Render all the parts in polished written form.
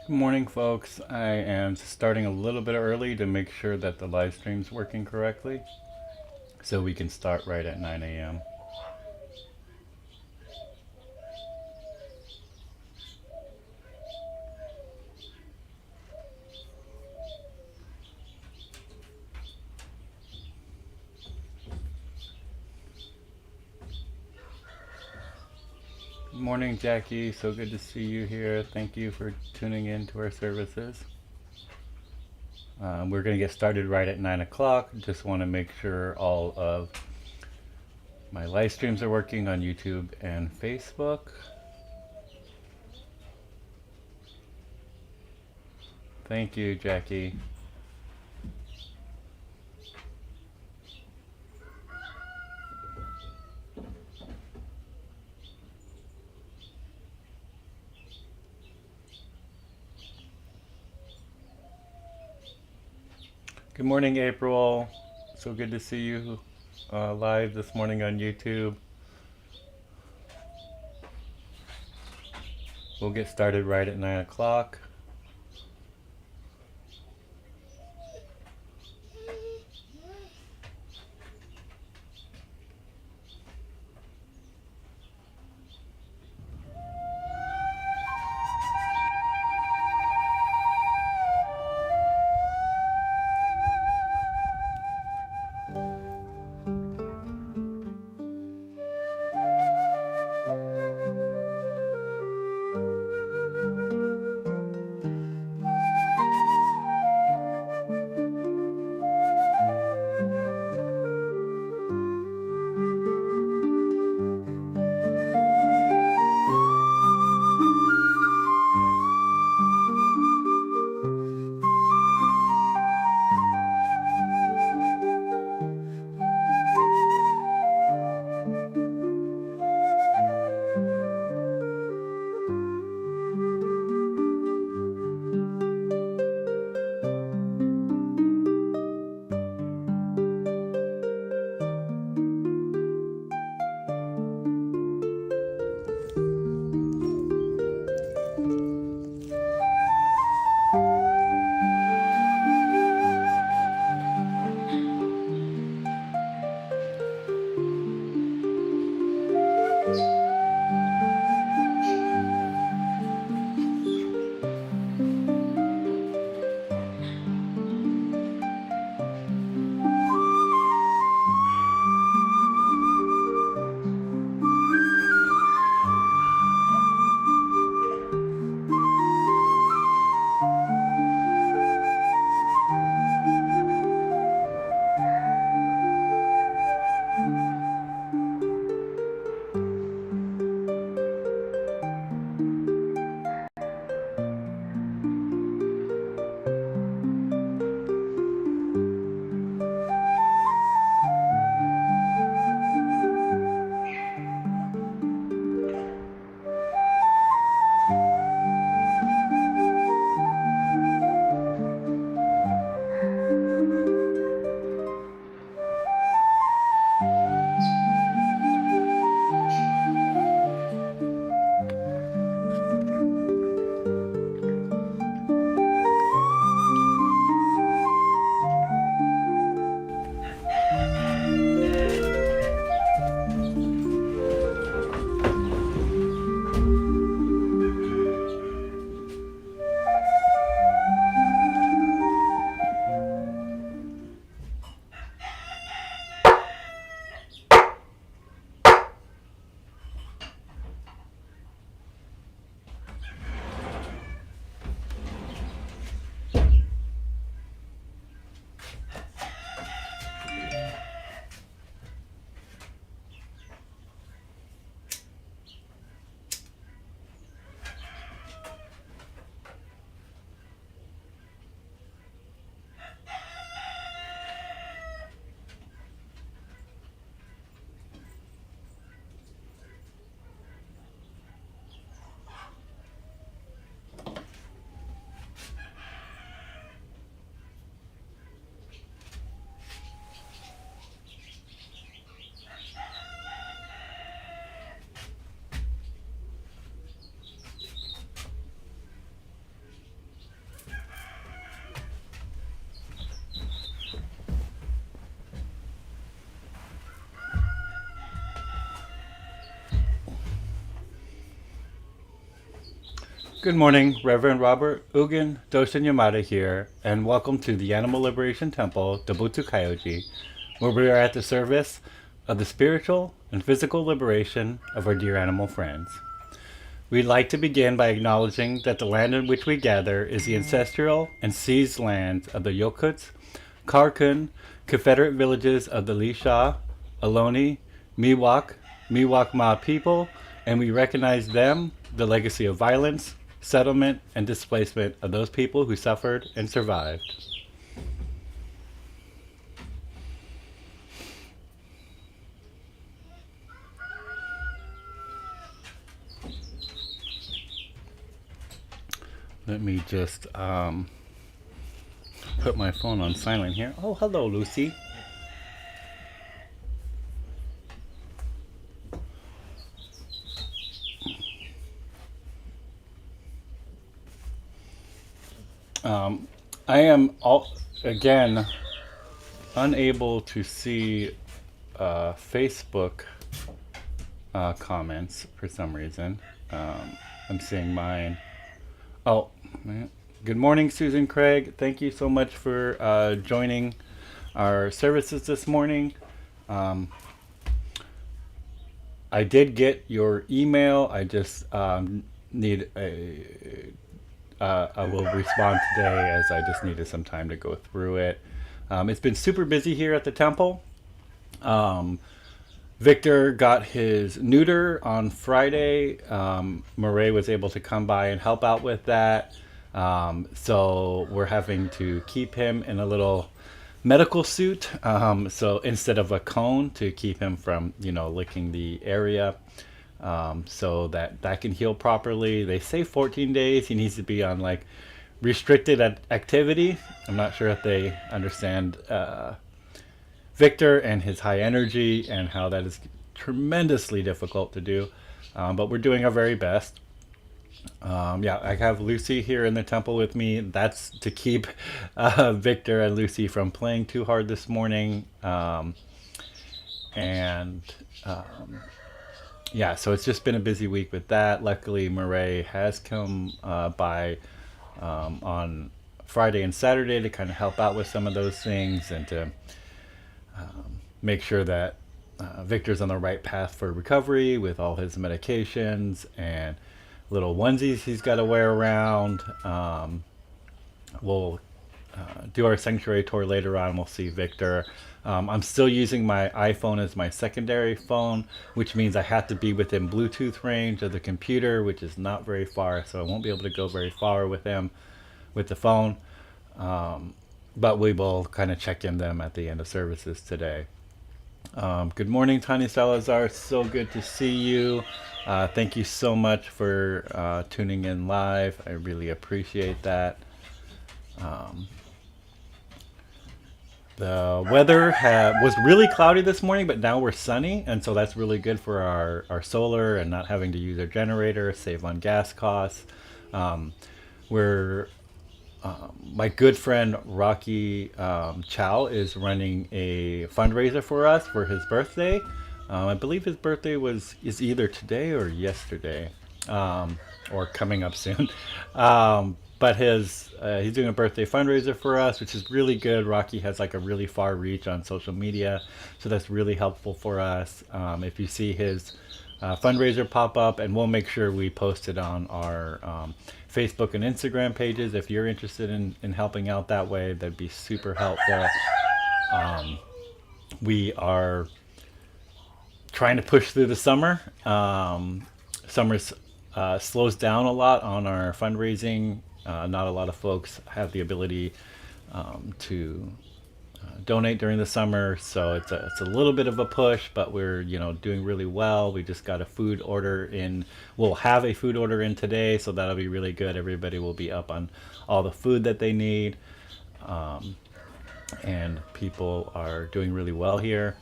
Good morning, folks. I am starting a little bit early to make sure that the live stream's working correctly so we can start right at 9 a.m. Good morning, Jackie. So good to see you here. Thank you for tuning in to our services. We're going to get started right at 9 o'clock. Just want to make sure all of my live streams are working on YouTube and Facebook. Thank you, Jackie. Good morning, April. So good to see you live this morning on YouTube. We'll get started right at 9 o'clock. Good morning, Reverend Robert Ugin Doshin Yamada here, and welcome to the Animal Liberation Temple, Dobutu Kyoji, where we are at the service of the spiritual and physical liberation of our dear animal friends. We'd like to begin by acknowledging that the land in which we gather is the ancestral and seized lands of the Yokuts, Karkun, Confederate villages of the Lisha, Ohlone, Miwok, Miwok-Ma people, and we recognize them, the legacy of violence, settlement, and displacement of those people who suffered and survived. Let me just put my phone on silent here. Oh, hello, Lucy. I am again unable to see Facebook comments for some reason. I'm seeing mine. Oh, man. Good morning, Susan Craig. Thank you so much for joining our services this morning. I did get your email. I just need I will respond today as I just needed some time to go through it. It's been super busy here at the temple. Victor got his neuter on Friday. Murray was able to come by and help out with that. So we're having to keep him in a little medical suit. So instead of a cone to keep him from, licking the area. So that can heal properly. They say 14 days. He needs to be on restricted activity. I'm not sure if they understand Victor and his high energy and how that is tremendously difficult to do. But we're doing our very best. I have Lucy here in the temple with me. That's to keep Victor and Lucy from playing too hard this morning. So it's just been a busy week with that. Luckily, Murray has come by on Friday and Saturday to kind of help out with some of those things and to make sure that Victor's on the right path for recovery with all his medications and little onesies he's got to wear around. We'll do our sanctuary tour later on. We'll see Victor. I'm still using my iPhone as my secondary phone, which means I have to be within Bluetooth range of the computer, which is not very far, so I won't be able to go very far with him with the phone. But we will kind of check in them at the end of services today. Good morning, Tanya Salazar. So good to see you. Thank you so much for tuning in live. I really appreciate that. The weather was really cloudy this morning, but now we're sunny, and so that's really good for our solar and not having to use our generator, save on gas costs. My good friend Rocky Chow is running a fundraiser for us for his birthday. I believe his birthday is either today or yesterday, or coming up soon. But he's doing a birthday fundraiser for us, which is really good. Rocky has a really far reach on social media, so that's really helpful for us. If you see his fundraiser pop up, and we'll make sure we post it on our Facebook and Instagram pages. If you're interested in helping out that way, that'd be super helpful. We are trying to push through the summer. Summer slows down a lot on our fundraising. Not a lot of folks have the ability to donate during the summer, so it's a little bit of a push, but we're doing really well. We just got a food order in. We'll have a food order in today, so that'll be really good. Everybody will be up on all the food that they need, and people are doing really well here.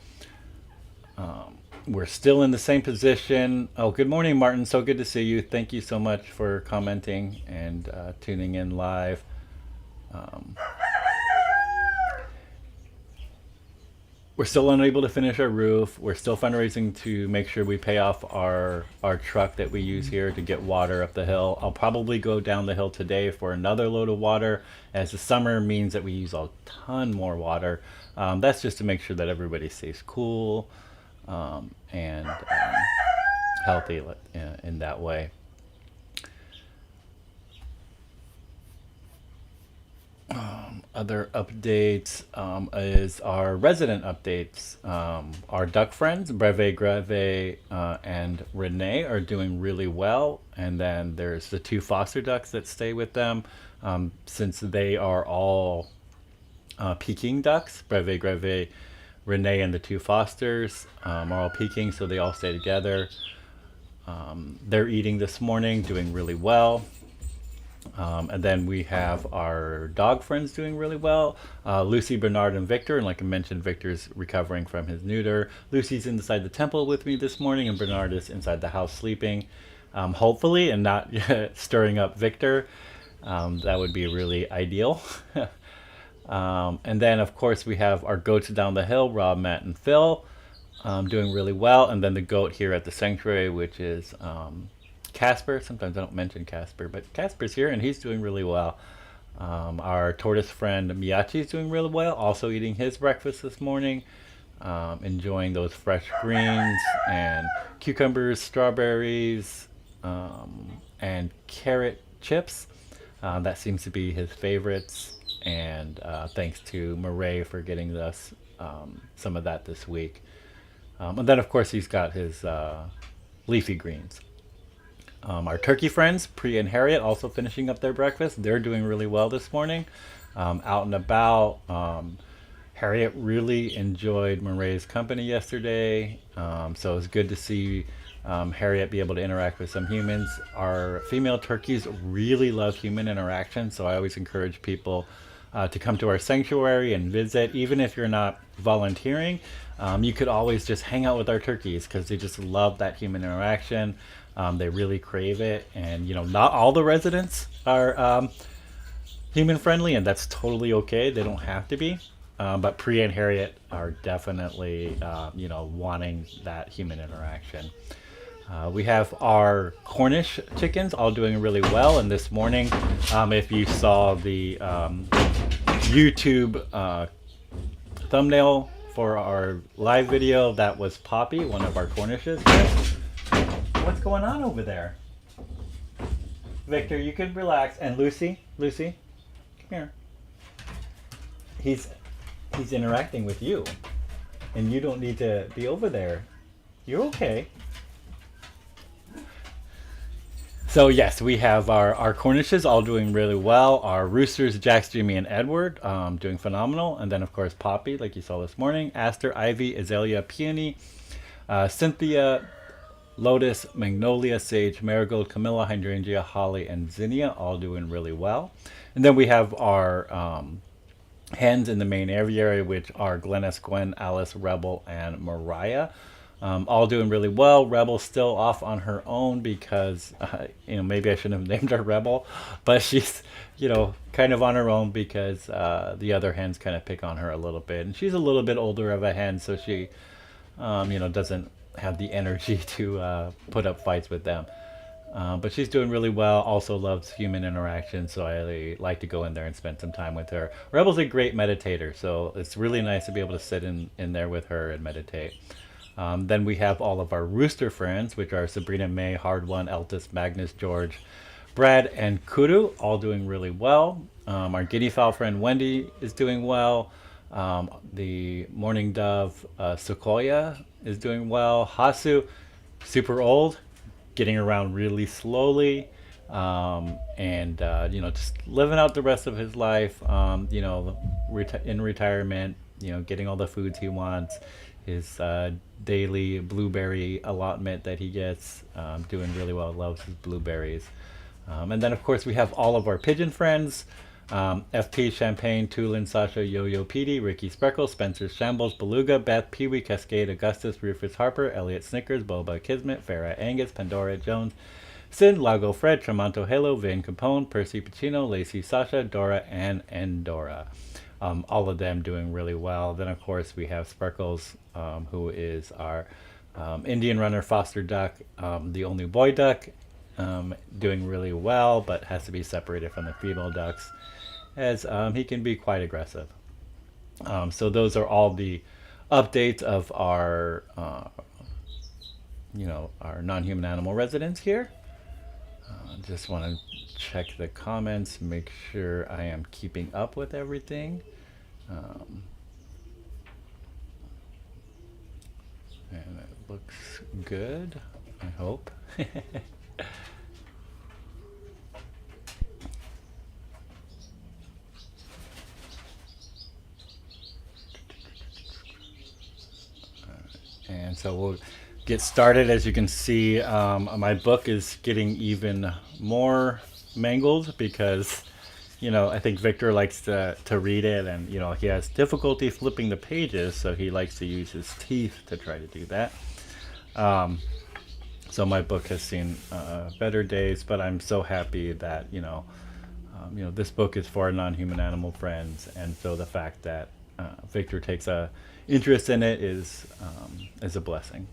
We're still in the same position. Oh, good morning, Martin. So good to see you. Thank you so much for commenting and tuning in live. we're still unable to finish our roof. We're still fundraising to make sure we pay off our truck that we use here to get water up the hill. I'll probably go down the hill today for another load of water, as the summer means that we use a ton more water. That's just to make sure that everybody stays cool and healthy in that way. Other updates is our resident updates. Our duck friends, Breve, Greve, and Renee, are doing really well. And then there's the two foster ducks that stay with them, since they are all Peking ducks. Breve, Greve, Renee, and the two fosters are all Peking, so they all stay together. They're eating this morning, doing really well. And then we have our dog friends doing really well. Lucy, Bernard, and Victor. And like I mentioned, Victor's recovering from his neuter. Lucy's inside the temple with me this morning, and Bernard is inside the house sleeping, hopefully, and not stirring up Victor. That would be really ideal. And then, of course, we have our goats down the hill, Rob, Matt, and Phil, doing really well. And then the goat here at the sanctuary, which is Casper. Sometimes I don't mention Casper, but Casper's here and he's doing really well. Our tortoise friend Miyachi is doing really well, also eating his breakfast this morning, enjoying those fresh greens and cucumbers, strawberries, and carrot chips. That seems to be his favorites. And thanks to Murray for getting us some of that this week. And then, of course, he's got his leafy greens. Our turkey friends, Pri and Harriet, also finishing up their breakfast. They're doing really well this morning, out and about. Harriet really enjoyed Murray's company yesterday, so it was good to see Harriet be able to interact with some humans. Our female turkeys really love human interaction, so I always encourage people to come to our sanctuary and visit. Even if you're not volunteering, you could always just hang out with our turkeys because they just love that human interaction. They really crave it, and not all the residents are human friendly, and that's totally okay. They don't have to be, but Priya and Harriet are definitely wanting that human interaction. We have our Cornish chickens all doing really well, and this morning, if you saw the YouTube thumbnail for our live video, that was Poppy, one of our Cornishes. What's going on over there? Victor, you can relax. And Lucy, come here. He's interacting with you, and you don't need to be over there. You're okay. So yes, we have our Cornishes all doing really well. Our roosters, Jax, Jimmy, and Edward, doing phenomenal. And then, of course, Poppy, like you saw this morning. Aster, Ivy, Azalea, Peony, Cynthia, Lotus, Magnolia, Sage, Marigold, Camilla, Hydrangea, Holly, and Zinnia, all doing really well. And then we have our hens in the main aviary, which are Glennis, Gwen, Alice, Rebel, and Mariah. All doing really well. Rebel's still off on her own because, maybe I shouldn't have named her Rebel, but she's, kind of on her own because the other hens kind of pick on her a little bit. And she's a little bit older of a hen, so she, doesn't have the energy to put up fights with them. But she's doing really well, also loves human interaction, so I like to go in there and spend some time with her. Rebel's a great meditator, so it's really nice to be able to sit in there with her and meditate. Then we have all of our rooster friends, which are Sabrina, May, Hard One, Eltis, Magnus, George, Brad, and Kudu, all doing really well. Our guinea fowl friend Wendy is doing well. The mourning dove Sequoia is doing well. Hasu, super old, getting around really slowly, and just living out the rest of his life. In retirement, getting all the foods he wants. His daily blueberry allotment that he gets, doing really well. Loves his blueberries. And then, of course, we have all of our pigeon friends. FP, Champagne, Tulin, Sasha, Yo-Yo, Petey, Ricky, Spreckle, Spencer, Shambles, Beluga, Beth, Pee-wee, Cascade, Augustus, Rufus, Harper, Elliot, Snickers, Boba, Kismet, Farah, Angus, Pandora, Jones, Sid, Lago, Fred, Tremonto, Halo, Vin, Capone, Percy, Pacino, Lacey, Sasha, Dora, and Endora. all of them doing really well. Then, of course, we have Sparkles, who is our Indian runner foster duck, the only boy duck, doing really well, but has to be separated from the female ducks, as he can be quite aggressive. So those are all the updates of our, our non-human animal residents here. Just want to check the comments, make sure I am keeping up with everything. And it looks good, I hope. And so we'll get started. As you can see, my book is getting even more mangled because, I think Victor likes to read it, and, he has difficulty flipping the pages, so he likes to use his teeth to try to do that. So my book has seen better days, but I'm so happy that, this book is for our non-human animal friends, and so the fact that Victor takes a interest in it is a blessing.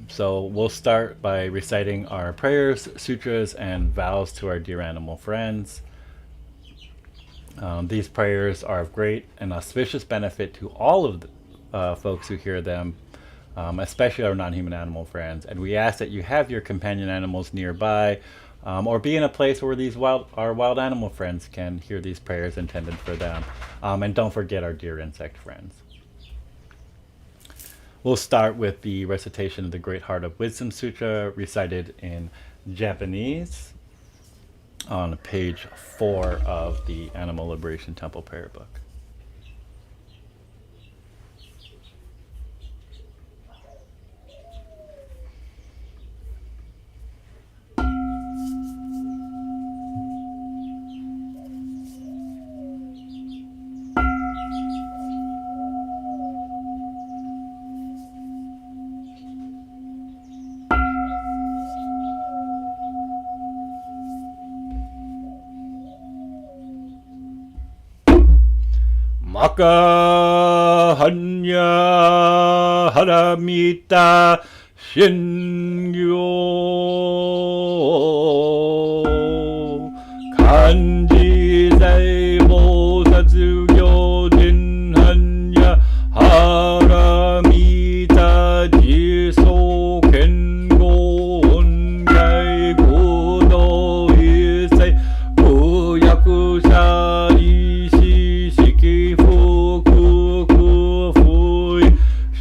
So we'll start by reciting our prayers, sutras, and vows to our dear animal friends. These prayers are of great and auspicious benefit to all of the folks who hear them, especially our non-human animal friends. And we ask that you have your companion animals nearby, or be in a place where our wild animal friends can hear these prayers intended for them. And don't forget our dear insect friends. We'll start with the recitation of the Great Heart of Wisdom Sutra, recited in Japanese on page 4 of the Animal Liberation Temple Prayer Book. Maka hanya haramita shingyo kanji zai bosatsu gyojin hanya haramita jiso kengo ongai godo isai uyakusha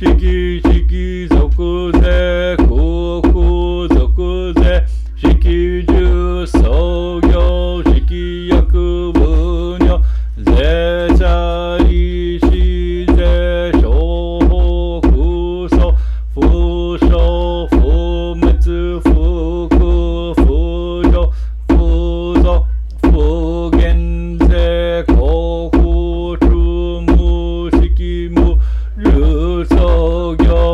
Shiki shiki zoku ze koku zoku ze shiki ju sogyo shiki yaku bunyo ze chari shi ze shou fuso fusho fumetsu fuku fuyo fuzo fugen ze koku chumu shiki mu 如所有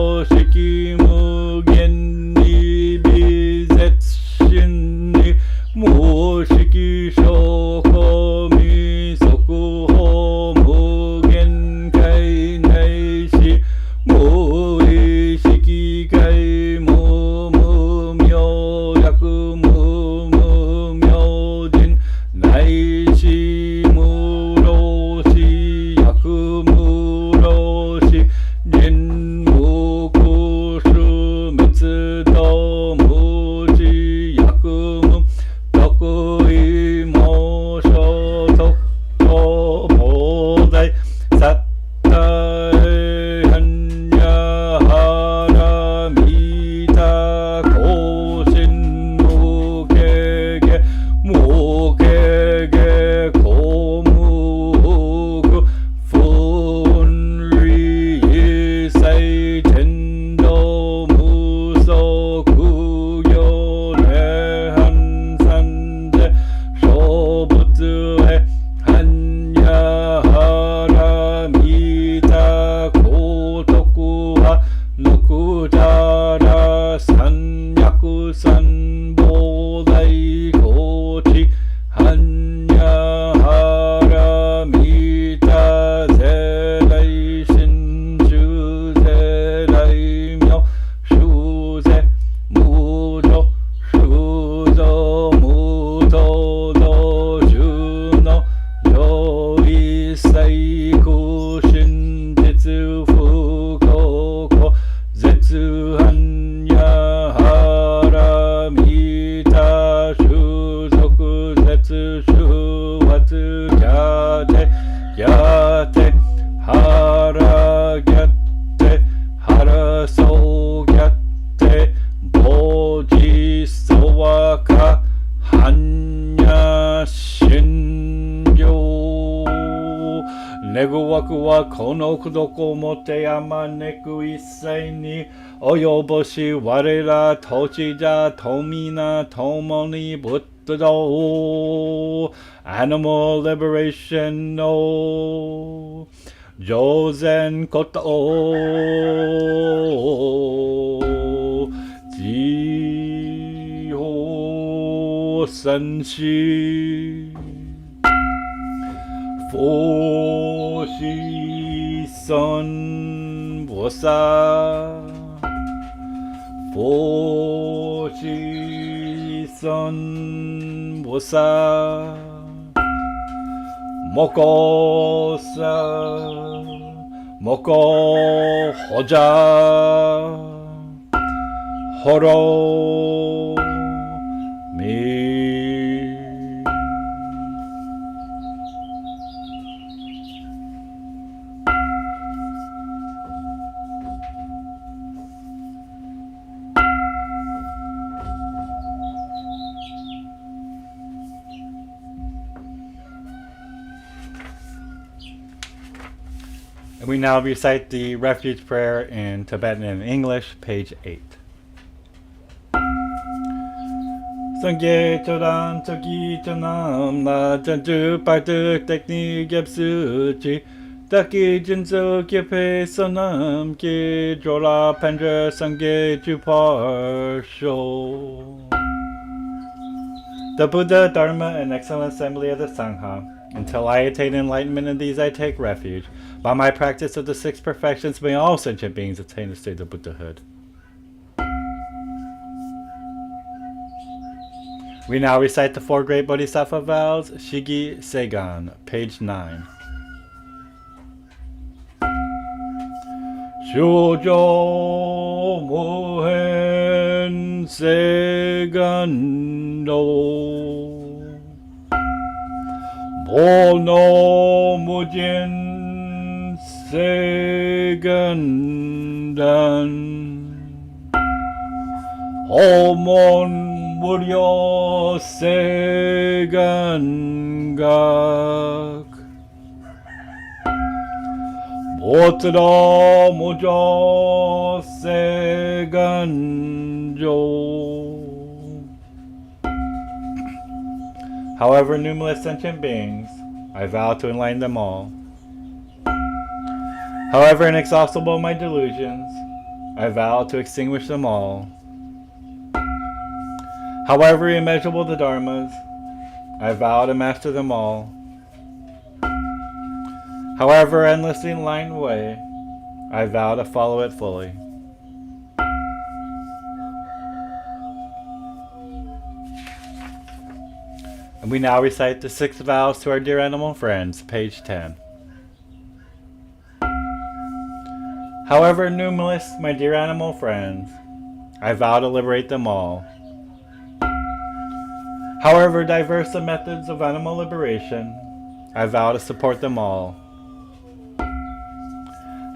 そうやってぼじそわかはんやしんりょうねぐわくはこのくどこもてあまねく一切に及ぼし我ら土地じゃとみなともにぶっとど Animal Liberation の上善こと地方三市佛西son菩萨佛西son菩萨摩诃萨摩诃佛伽ホロミ And we now recite the refuge prayer in Tibetan and English, page 8. Sangye chodan toki chonam la janju partu tekni gyapsuchi Daki jinzo kyepe sonam ki jola pandra sangye juparsho. The Buddha, Dharma, and excellent assembly of the Sangha. Until I attain enlightenment in these I take refuge. By my practice of the six perfections may all sentient beings attain the state of Buddhahood. We now recite the four great Bodhisattva vows, Shigi Seigan, page 9. Shoujo Muhen Seigando Bono Mujin Seigandan Homon Muryo Seigangak Motra Mujo Seganjo. However numerous sentient beings, I vow to enlighten them all. However inexhaustible my delusions, I vow to extinguish them all. However immeasurable the dharmas, I vow to master them all. However endlessly enlightened way, I vow to follow it fully. And we now recite the 6 vows to our dear animal friends, page 10. However numerous my dear animal friends, I vow to liberate them all. However diverse the methods of animal liberation, I vow to support them all.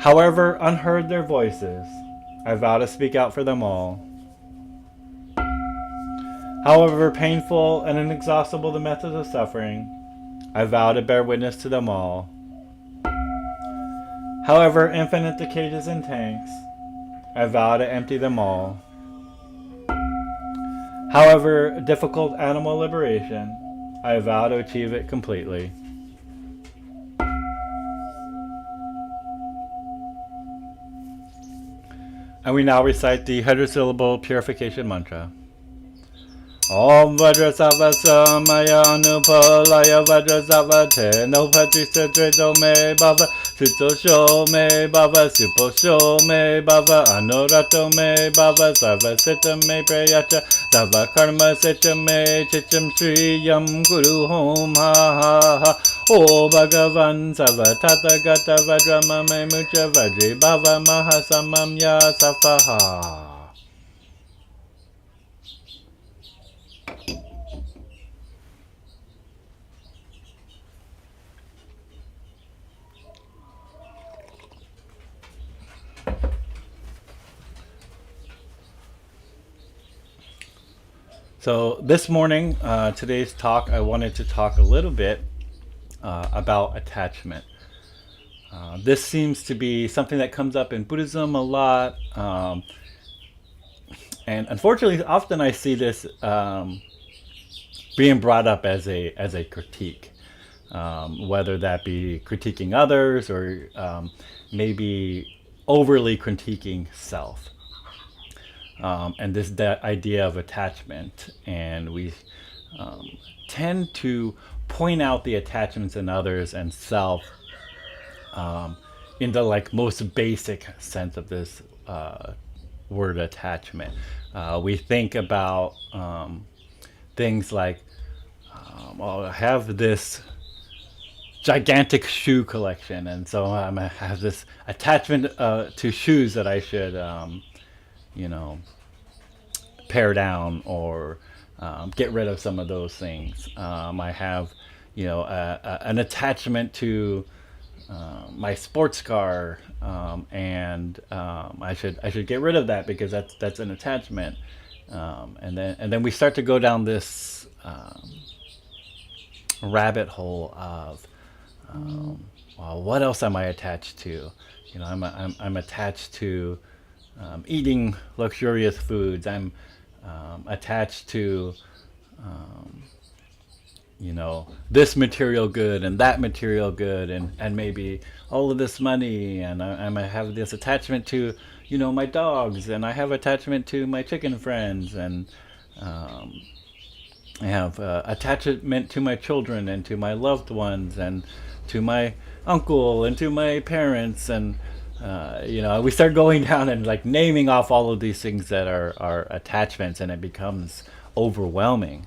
However unheard their voices, I vow to speak out for them all. However painful and inexhaustible the methods of suffering, I vow to bear witness to them all. However infinite the cages and tanks, I vow to empty them all. However difficult animal liberation, I vow to achieve it completely. And we now recite the 100-syllable purification mantra. Om Vajrasattva Samaya Anupalaya Vajrasattva Te Nopatisa Dredo Me Bhava Suto Sho Me Bhava Supo Sho Me Bhava Anurato Me Bhava Sarva Sita Me Prayacha Sarva Karma Sita Me Chicham Shriyam Guru Hom Ha Ha Ha O Bhagavan Sarva Tathagata Vajrama Me Mucha Vajri Bhava Mahasamamya Safaha. So this morning, today's talk, I wanted to talk a little bit about attachment. This seems to be something that comes up in Buddhism a lot, and unfortunately, often I see this being brought up as a critique, whether that be critiquing others or maybe overly critiquing self. And this that idea of attachment, and we um, tend to point out the attachments in others and self um, in the like most basic sense of this word attachment. We think about things like, well, I have this gigantic shoe collection, and so I have this attachment to shoes that I should, you know, pare down or get rid of some of those things. I have, an attachment to my sports car, and I should get rid of that because that's an attachment. And then we start to go down this rabbit hole of, well, what else am I attached to? I'm attached to eating luxurious foods. I'm attached to this material good and that material good, and maybe all of this money, and I have this attachment to my dogs, and I have attachment to my chicken friends, and um, I have attachment to my children and to my loved ones and to my uncle and to my parents, and we start going down and like naming off all of these things that are attachments, and it becomes overwhelming.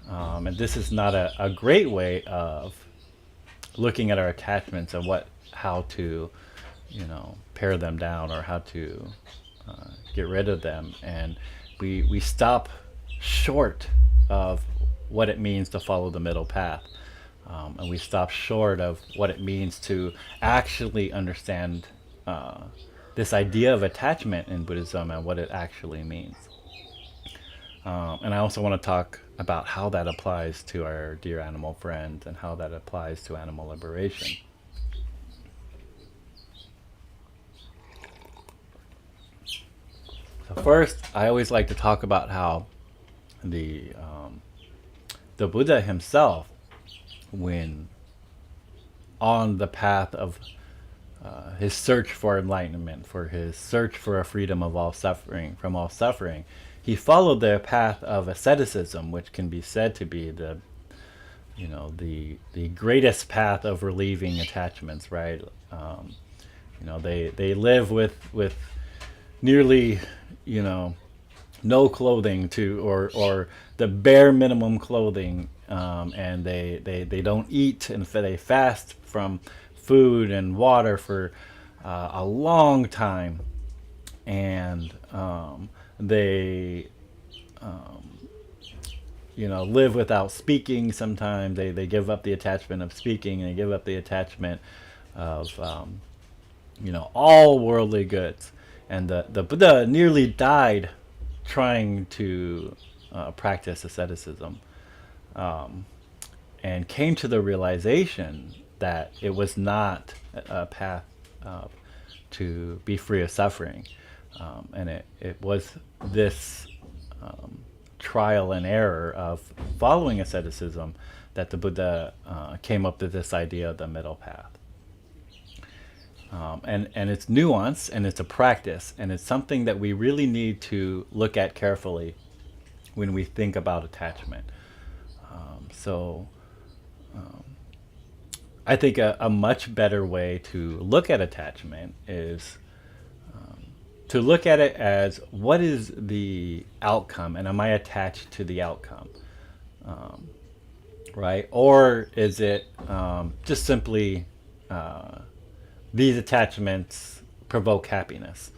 And this is not a great way of looking at our attachments and how to, pare them down or how to get rid of them. And we stop short of what it means to follow the middle path. And we stop short of what it means to actually understand this idea of attachment in Buddhism and what it actually means. And I also want to talk about how that applies to our dear animal friends and how that applies to animal liberation. So first, I always like to talk about how the Buddha himself, when on the path of his search for enlightenment, for his search for a freedom of all suffering, from all suffering, he followed the path of asceticism, which can be said to be the greatest path of relieving attachments, right? They live with nearly, no clothing to or the bare minimum clothing, and they don't eat, and they fast from food and water for a long time, and they live without speaking. Sometimes they give up the attachment of speaking, and they give up the attachment of all worldly goods. And the Buddha nearly died trying to practice asceticism, and came to the realization that it was not a path to be free of suffering. And it was this trial and error of following asceticism that the Buddha came up with this idea of the middle path. And it's nuance, and it's a practice, and it's something that we really need to look at carefully when we think about attachment. So I think a much better way to look at attachment is to look at it as, what is the outcome, and am I attached to the outcome? Right? Or is it just simply these attachments provoke happiness?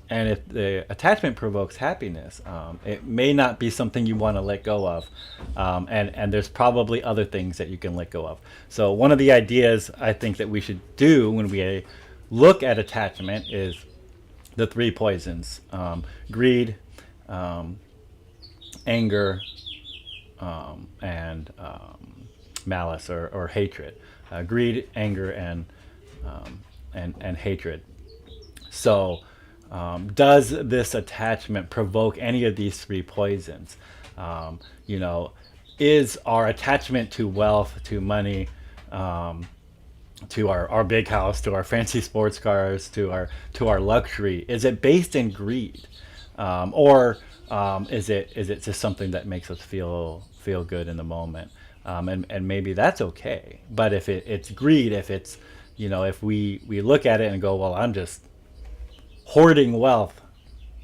And if the attachment provokes happiness, it may not be something you want to let go of. And there's probably other things that you can let go of. So one of the ideas I think that we should do when we look at attachment is the three poisons: greed, anger, and malice or hatred. Greed, anger, and hatred. So, does this attachment provoke any of these three poisons? You know, is our attachment to wealth, to money, to our big house, to our fancy sports cars, to our luxury, is it based in greed, or is it just something that makes us feel good in the moment? And maybe that's okay. But if it's greed, if it's, if we look at it and go, well, I'm just hoarding wealth,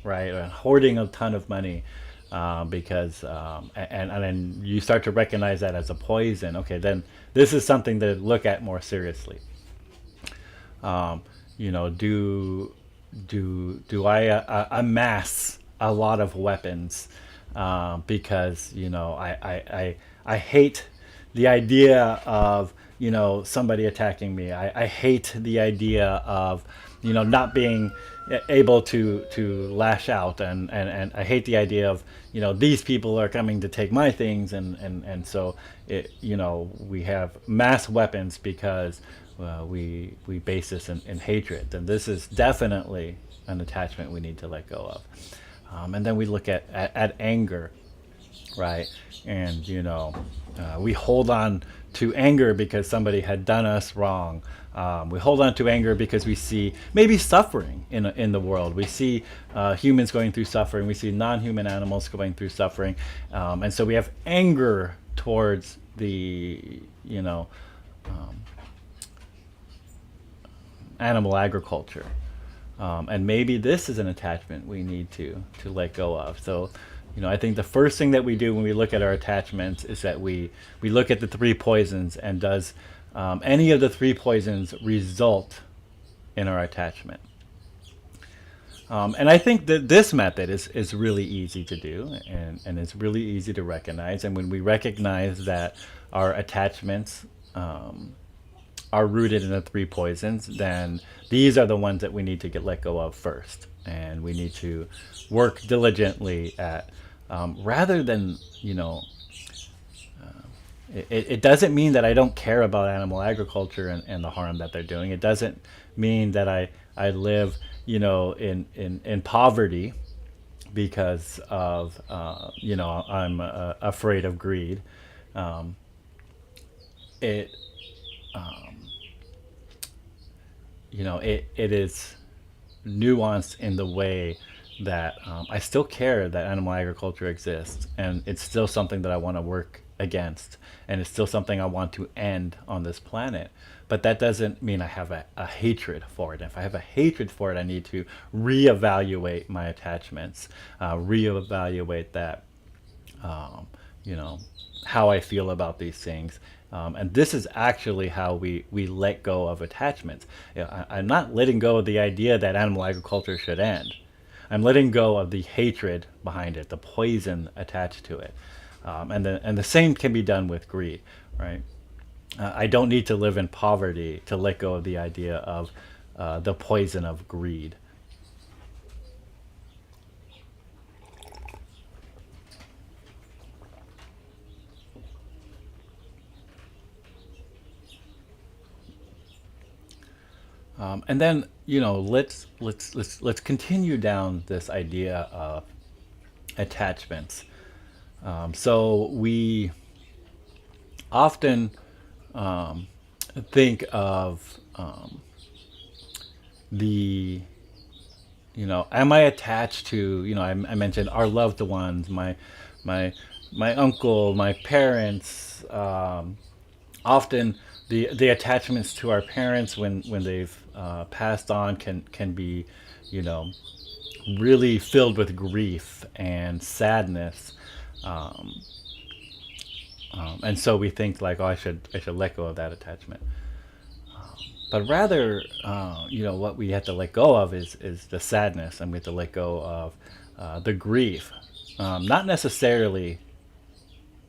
right? Or hoarding a ton of money, because and then you start to recognize that as a poison. Okay, then this is something to look at more seriously. Um, do I amass a lot of weapons, because I hate the idea of somebody attacking me. I hate the idea of not being able to lash out, and I hate the idea of these people are coming to take my things, and so we have mass weapons because we base this in hatred. And this is definitely an attachment we need to let go of. And then we look at anger, right? And we hold on to anger because somebody had done us wrong. We hold on to anger because we see maybe suffering in the world. We see humans going through suffering. We see non-human animals going through suffering, and so we have anger towards the animal agriculture. And maybe this is an attachment we need to let go of. So, I think the first thing that we do when we look at our attachments is that we look at the three poisons, and does any of the three poisons result in our attachment? And I think that this method is really easy to do, and it's really easy to recognize. And when we recognize that our attachments are rooted in the three poisons, then these are the ones that we need to get let go of first. And we need to work diligently at, rather than, it doesn't mean that I don't care about animal agriculture and the harm that they're doing. It doesn't mean that I live, in poverty because of, I'm afraid of greed. It, it is nuanced in the way that I still care that animal agriculture exists, and it's still something that I want to work against, and it's still something I want to end on this planet. But that doesn't mean I have a hatred for it. If I have a hatred for it, I need to reevaluate my attachments, reevaluate that, you know, how I feel about these things. And this is actually how we let go of attachments. I'm not letting go of the idea that animal agriculture should end. I'm letting go of the hatred behind it, the poison attached to it. And the same can be done with greed, right? I don't need to live in poverty to let go of the idea of the poison of greed. And then let's continue down this idea of attachments. So we often think of the am I attached to I mentioned our loved ones, my my uncle, my parents. Often the attachments to our parents when they've passed on can be you know really filled with grief and sadness. um, and so we think like, oh, I should let go of that attachment. But rather, what we have to let go of is the sadness, and we have to let go of the grief. Not necessarily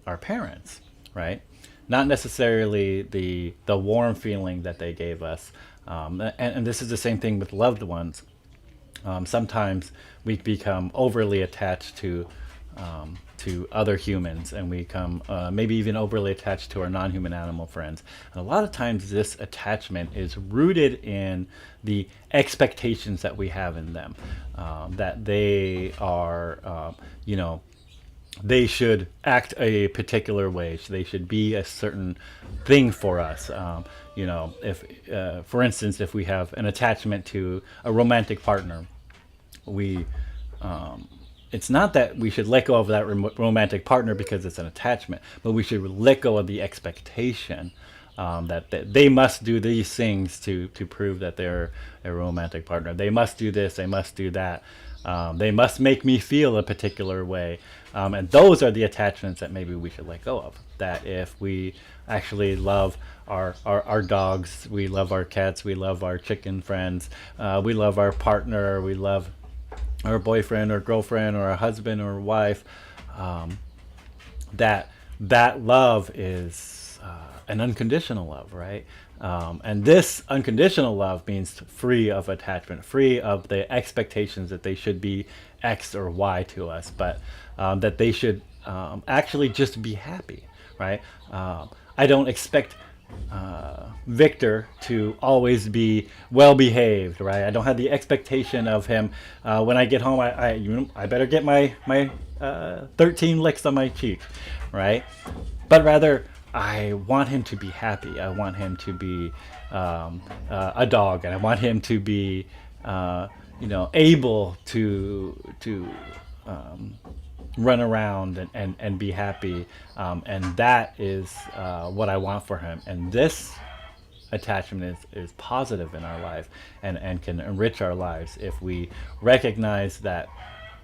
our parents, right? Not necessarily the warm feeling that they gave us. And this is the same thing with loved ones. Sometimes we become overly attached to to other humans, and we become maybe even overly attached to our non-human animal friends. And a lot of times this attachment is rooted in the expectations that we have in them, that they are, they should act a particular way. So they should be a certain thing for us. If, for instance, if we have an attachment to a romantic partner, we it's not that we should let go of that romantic partner because it's an attachment, but we should let go of the expectation that they must do these things to prove that they're a romantic partner. They must do this, they must do that. They must make me feel a particular way. And those are the attachments that maybe we should let go of. That if we actually love our dogs, we love our cats, we love our chicken friends, we love our partner, we love our boyfriend or girlfriend or our husband or wife, that love is an unconditional love, right? And this unconditional love means free of attachment, free of the expectations that they should be X or Y to us, but that they should actually just be happy, right? I don't expect Victor to always be well behaved, right? I don't have the expectation of him when I get home. I better get my 13 licks on my cheek, right? But rather, I want him to be happy. I want him to be a dog, and I want him to be able to run around and be happy, and that is what I want for him. And this attachment is positive in our life and can enrich our lives if we recognize that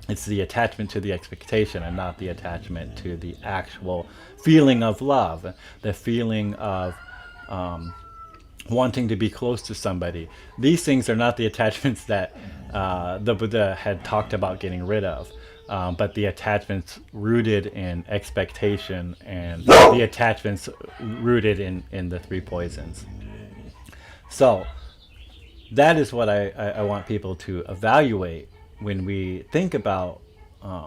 it's the attachment to the expectation and not the attachment to the actual feeling of love, the feeling of wanting to be close to somebody. These things are not the attachments that the Buddha had talked about getting rid of. But the attachments rooted in expectation and the attachments rooted in the three poisons. So that is what I want people to evaluate when we think about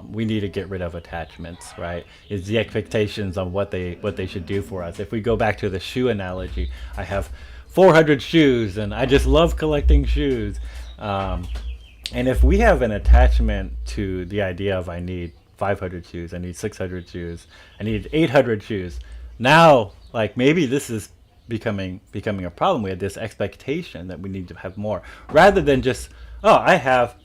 we need to get rid of attachments, right? Is the expectations on what they should do for us. If we go back to the shoe analogy, I have 400 shoes and I just love collecting shoes. And if we have an attachment to the idea of I need 500 shoes, I need 600 shoes, I need 800 shoes, now like maybe this is becoming a problem. We have this expectation that we need to have more, rather than just, oh, I have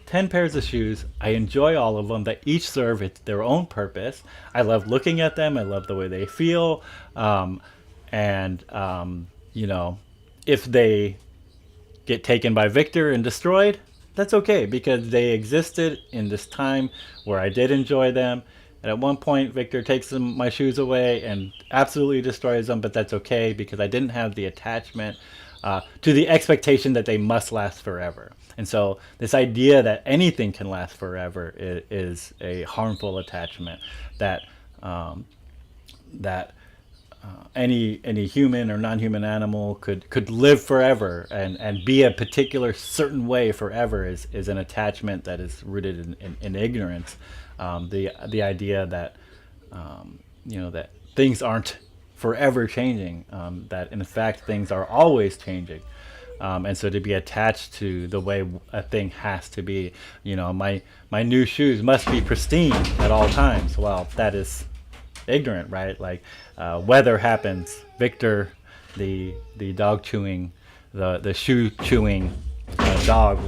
10 pairs of shoes, I enjoy all of them, that each serve their own purpose. I love looking at them, I love the way they feel, if they get taken by Victor and destroyed, that's okay, because they existed in this time where I did enjoy them. And at one point, Victor takes my shoes away and absolutely destroys them, but that's okay because I didn't have the attachment to the expectation that they must last forever. And so this idea that anything can last forever is a harmful attachment, that any human or non-human animal could live forever and be a particular certain way forever is an attachment that is rooted in ignorance. The idea that that things aren't forever changing, that in fact things are always changing. And so to be attached to the way a thing has to be, my new shoes must be pristine at all times. Well, that is ignorant, right? Like weather happens. Victor, the dog chewing, the shoe chewing dog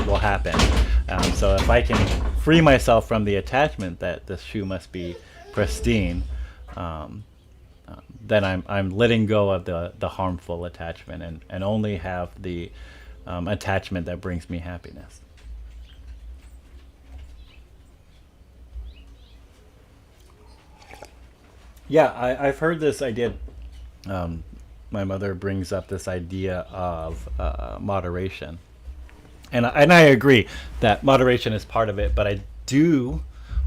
will happen. So if I can free myself from the attachment that the shoe must be pristine, then I'm letting go of the harmful attachment and only have the attachment that brings me happiness. Yeah, I've heard this idea. My mother brings up this idea of moderation, and I agree that moderation is part of it. But I do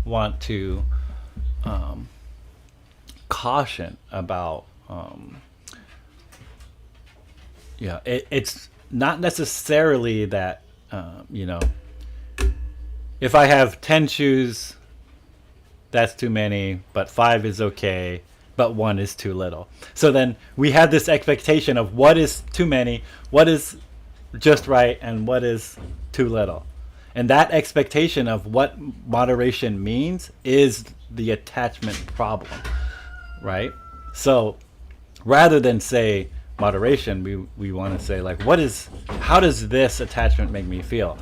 want to caution about it's not necessarily that if I have 10 shoes that's too many, but 5 is okay, but 1 is too little. So then we have this expectation of what is too many, what is just right, and what is too little. And that expectation of what moderation means is the attachment problem, right? So rather than say moderation, we want to say, like, how does this attachment make me feel?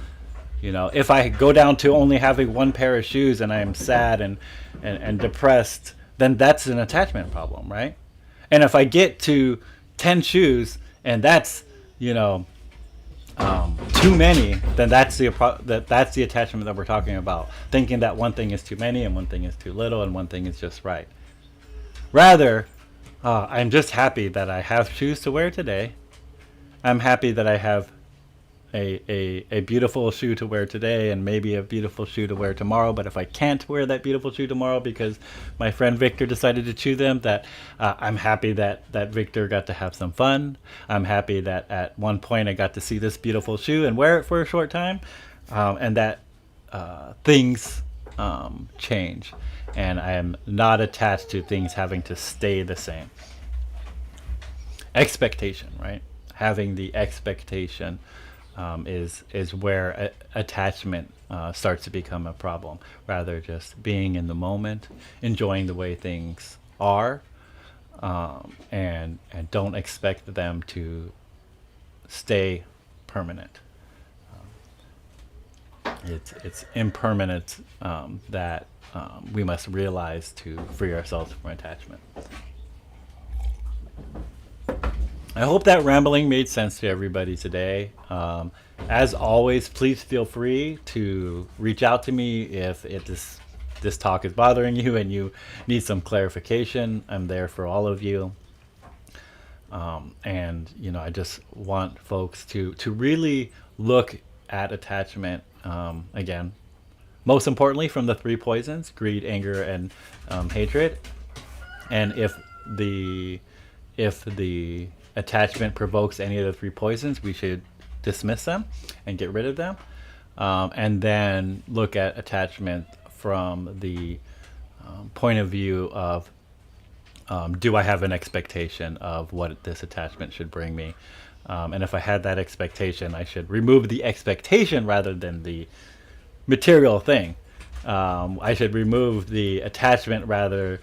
If I go down to only having one pair of shoes and I am sad and depressed, then that's an attachment problem, right? And if I get to 10 shoes and that's, too many, then that's the attachment that we're talking about. Thinking that one thing is too many and one thing is too little and one thing is just right. Rather, I'm just happy that I have shoes to wear today. I'm happy that I have a beautiful shoe to wear today and maybe a beautiful shoe to wear tomorrow. But if I can't wear that beautiful shoe tomorrow because my friend Victor decided to chew them, that I'm happy that Victor got to have some fun. I'm happy that at one point I got to see this beautiful shoe and wear it for a short time, and that things change. And I am not attached to things having to stay the same. Expectation, right? Having the expectation is where attachment starts to become a problem. Rather just being in the moment, enjoying the way things are, and don't expect them to stay permanent. It's impermanent that we must realize to free ourselves from attachment. I hope that rambling made sense to everybody today. As always, please feel free to reach out to me if this talk is bothering you and you need some clarification. I'm there for all of you. And I just want folks to really look at attachment again. Most importantly, from the 3 poisons: greed, anger, and hatred. And if the attachment provokes any of the 3 poisons, we should dismiss them and get rid of them. And then look at attachment from the point of view of, do I have an expectation of what this attachment should bring me? And if I had that expectation, I should remove the expectation rather than the material thing. I should remove the attachment rather,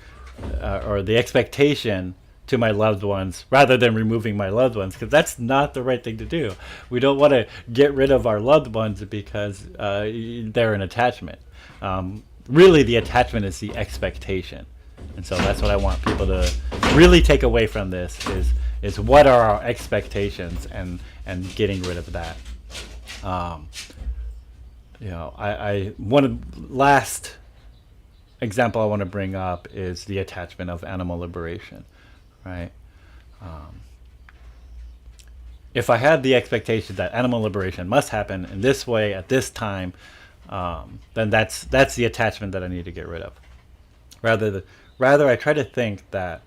or the expectation to my loved ones rather than removing my loved ones, because that's not the right thing to do. We don't want to get rid of our loved ones because they're an attachment. Really, the attachment is the expectation. And so that's what I want people to really take away from this is what are our expectations, and getting rid of that. Last example I want to bring up is the attachment of animal liberation, right? If I had the expectation that animal liberation must happen in this way at this time, then that's the attachment that I need to get rid of. Rather, I try to think that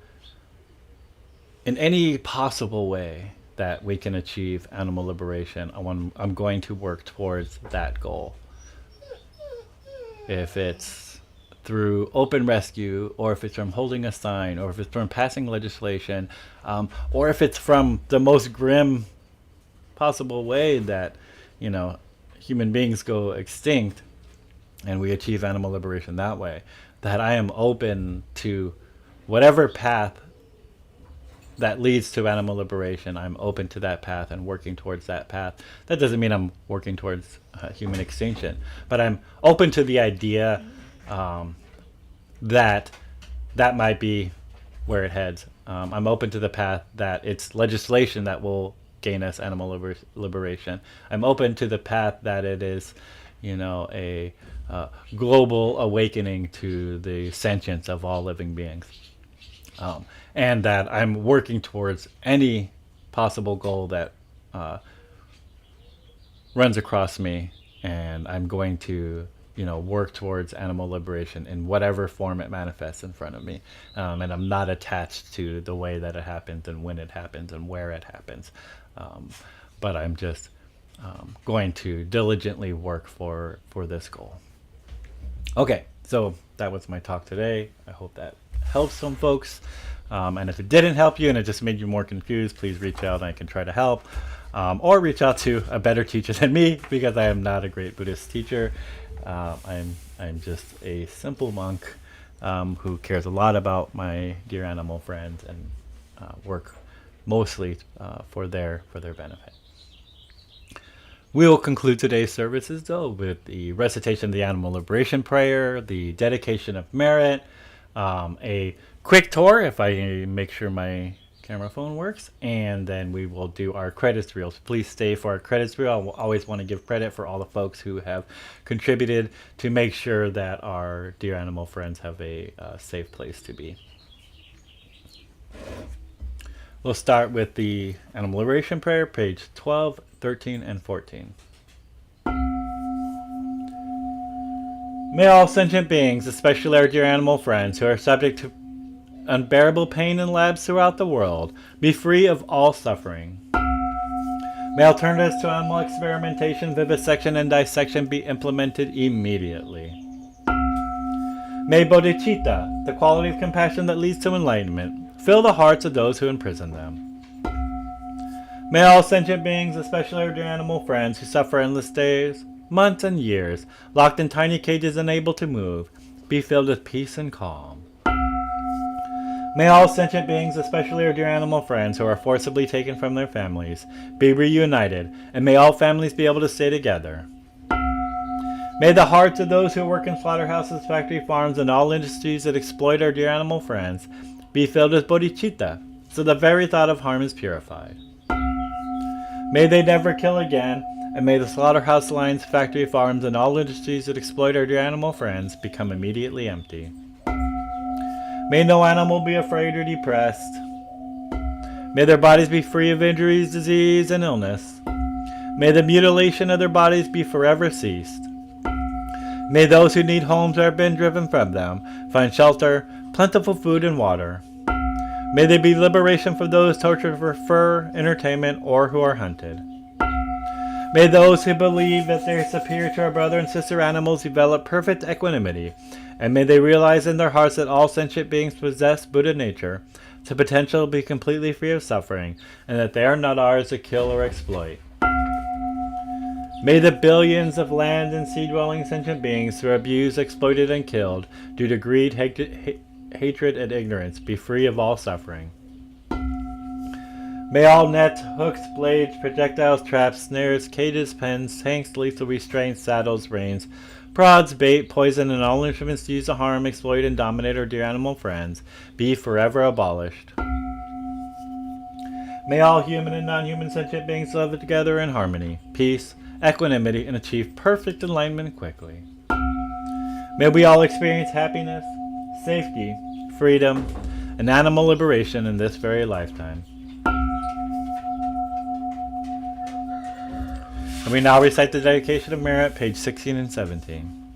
in any possible way that we can achieve animal liberation, I'm going to work towards that goal. If it's through open rescue, or if it's from holding a sign, or if it's from passing legislation, or if it's from the most grim possible way that human beings go extinct and we achieve animal liberation that way, that I am open to whatever path that leads to animal liberation. I'm open to that path and working towards that path. That doesn't mean I'm working towards human extinction, but I'm open to the idea that might be where it heads. I'm open to the path that it's legislation that will gain us animal liberation. I'm open to the path that it is, a global awakening to the sentience of all living beings. And that I'm working towards any possible goal that runs across me, and I'm going to work towards animal liberation in whatever form it manifests in front of me. And I'm not attached to the way that it happens and when it happens and where it happens. But I'm just going to diligently work for this goal. Okay, so that was my talk today. I hope that helps some folks. And if it didn't help you and it just made you more confused, please reach out and I can try to help. Or reach out to a better teacher than me, because I am not a great Buddhist teacher. I'm just a simple monk who cares a lot about my dear animal friends and work mostly for their benefit. We will conclude today's services, though, with the recitation of the Animal Liberation Prayer, the dedication of merit, a quick tour, if I make sure my camera phone works, and then we will do our credits reels. Please stay for our credits reel. I will always want to give credit for all the folks who have contributed to make sure that our dear animal friends have a safe place to be. We'll start with the Animal Liberation Prayer, page 12, 13, and 14. May all sentient beings, especially our dear animal friends who are subject to unbearable pain in labs throughout the world, be free of all suffering. May alternatives to animal experimentation, vivisection, and dissection be implemented immediately. May bodhicitta, the quality of compassion that leads to enlightenment, fill the hearts of those who imprison them. May all sentient beings, especially our dear animal friends who suffer endless days, months, and years, locked in tiny cages unable to move, be filled with peace and calm. May all sentient beings, especially our dear animal friends who are forcibly taken from their families, be reunited, and may all families be able to stay together. May the hearts of those who work in slaughterhouses, factory farms, and all industries that exploit our dear animal friends be filled with bodhicitta, so the very thought of harm is purified. May they never kill again, and may the slaughterhouse lines, factory farms, and all industries that exploit our dear animal friends become immediately empty. May no animal be afraid or depressed. May their bodies be free of injuries, disease, and illness. May the mutilation of their bodies be forever ceased. May those who need homes or have been driven from them find shelter, plentiful food, and water. May there be liberation for those tortured for fur, entertainment, or who are hunted. May those who believe that they are superior to our brother and sister animals develop perfect equanimity, and may they realize in their hearts that all sentient beings possess Buddha nature, to potential be completely free of suffering, and that they are not ours to kill or exploit. May the billions of land and sea-dwelling sentient beings who are abused, exploited, and killed due to greed, hatred, and ignorance be free of all suffering. May all nets, hooks, blades, projectiles, traps, snares, cages, pens, tanks, lethal restraints, saddles, reins, prods, bait, poison, and all instruments used to harm, exploit, and dominate our dear animal friends be forever abolished. May all human and non-human sentient beings live together in harmony, peace, equanimity, and achieve perfect enlightenment quickly. May we all experience happiness, safety, freedom, and animal liberation in this very lifetime. And we now recite the dedication of merit, page 16 and 17.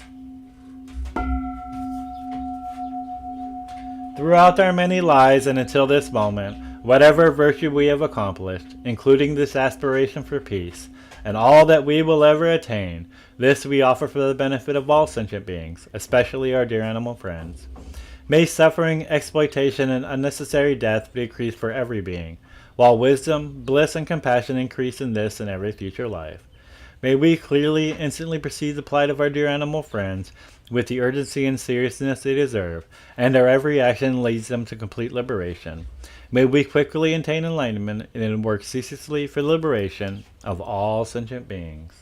Throughout our many lives and until this moment, whatever virtue we have accomplished, including this aspiration for peace, and all that we will ever attain, this we offer for the benefit of all sentient beings, especially our dear animal friends. May suffering, exploitation, and unnecessary death decrease for every being, while wisdom, bliss, and compassion increase in this and every future life. May we clearly, instantly perceive the plight of our dear animal friends with the urgency and seriousness they deserve, and our every action leads them to complete liberation. May we quickly attain enlightenment and work ceaselessly for the liberation of all sentient beings.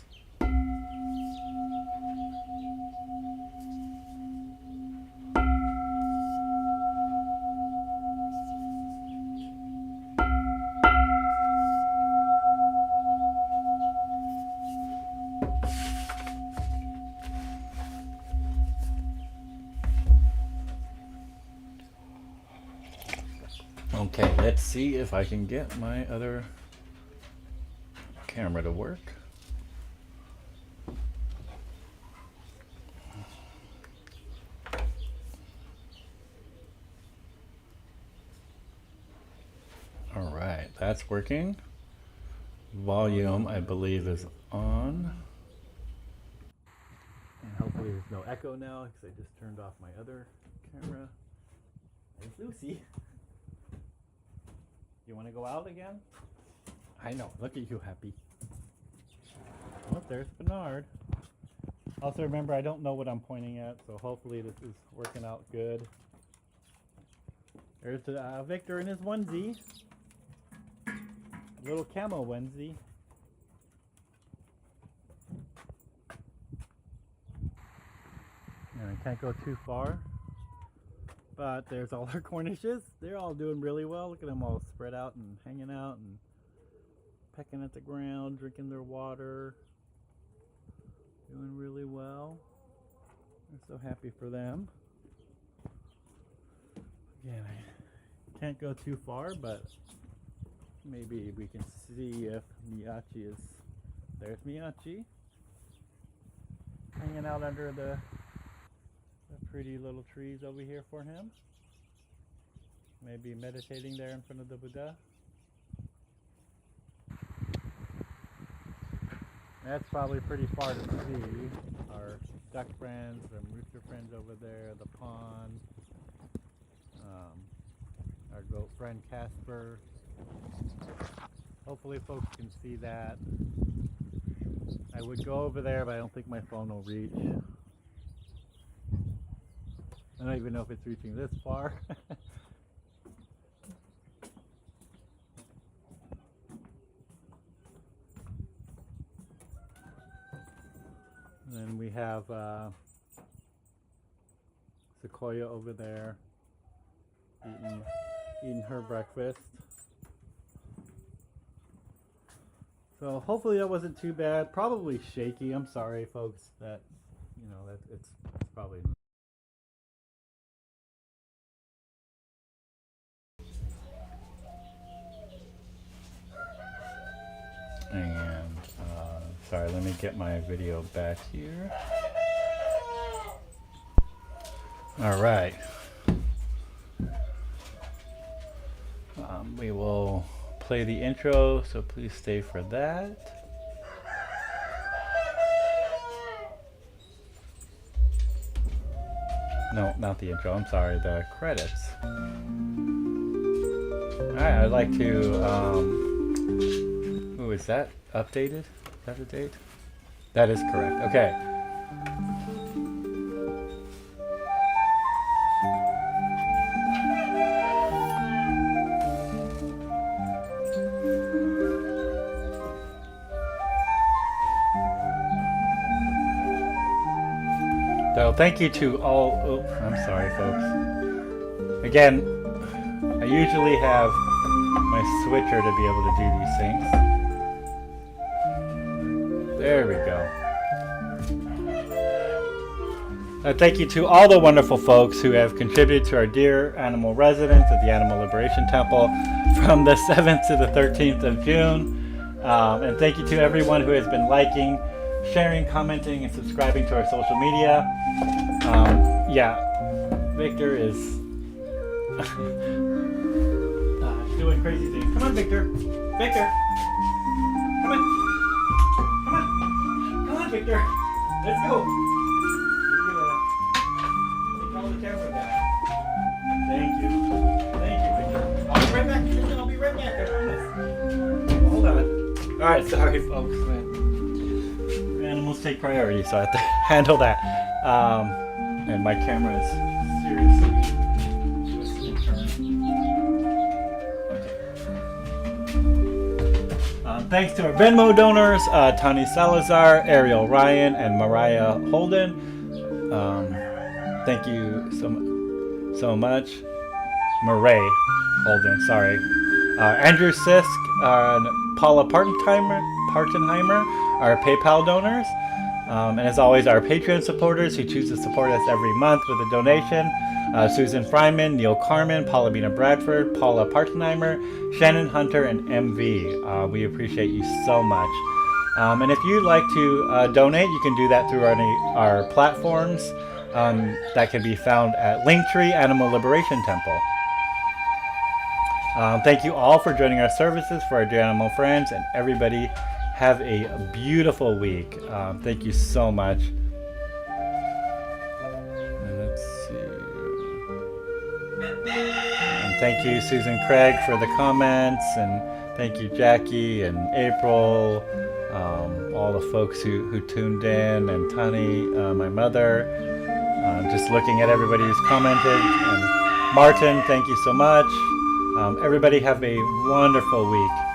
Okay, let's see if I can get my other camera to work. All right, that's working. Volume, I believe, is on. Hopefully there's no echo now because I just turned off my other camera. There's Lucy. You want to go out again? I know. Look at you, happy. Oh, there's Bernard. Also remember, I don't know what I'm pointing at, so hopefully this is working out good. There's Victor in his onesie. Little camo onesie. And I can't go too far. But there's all our Cornishes. They're all doing really well. Look at them all spread out and hanging out and pecking at the ground, drinking their water. Doing really well. I'm so happy for them. Again, I can't go too far, but maybe we can see if Miyachi is... There's Miyachi. Hanging out under the pretty little trees over here for him. Maybe meditating there in front of the Buddha. That's probably pretty far to see. Our duck friends, our rooster friends over there, the pond, our goat friend Casper. Hopefully folks can see that. I would go over there, but I don't think my phone will reach. I don't even know if it's reaching this far. And then we have Sequoia over there eating her breakfast. So hopefully that wasn't too bad. Probably shaky. I'm sorry, folks. That that it's probably. And sorry, let me get my video back here. All right. We will play the intro, so please stay for that. No, not the intro. I'm sorry, the credits. All right, I'd like to. Ooh, is that updated? Is that the date? That is correct. Okay. So thank you to all. Oh, I'm sorry, folks. Again, I usually have my switcher to be able to do these things. There we go. Thank you to all the wonderful folks who have contributed to our Dear Animal residents at the Animal Liberation Temple from the 7th to the 13th of June. And thank you to everyone who has been liking, sharing, commenting, and subscribing to our social media. Yeah, Victor is doing crazy things. Come on, Victor. Victor. Come on. Come on. Come on, Victor. Let's go. You're gonna take all the camera down. Thank you. Thank you, Victor. I'll be right back. I'll be right back. I promise. Hold on. All right, sorry, folks. Man. Animals take priority, so I have to handle that. And my camera is seriously twisting turn. Okay. Thanks to our Venmo donors, Tani Salazar, Ariel Ryan, and Mariah Holden. Thank you so much. Murray Holden, sorry. Andrew Sisk and Paula Partenheimer, our PayPal donors. And as always, our Patreon supporters who choose to support us every month with a donation. Susan Fryman, Neil Carmen, Paulina Bradford, Paula Partenheimer, Shannon Hunter, and MV. We appreciate you so much. And if you'd like to donate, you can do that through our platforms that can be found at Linktree Animal Liberation Temple. Thank you all for joining our services for our dear animal friends, and everybody have a beautiful week. Thank you so much. And thank you, Susan Craig, for the comments, and thank you, Jackie and April, all the folks who tuned in, and Tani, my mother. Just looking at everybody who's commented. And Martin, thank you so much. Everybody have a wonderful week.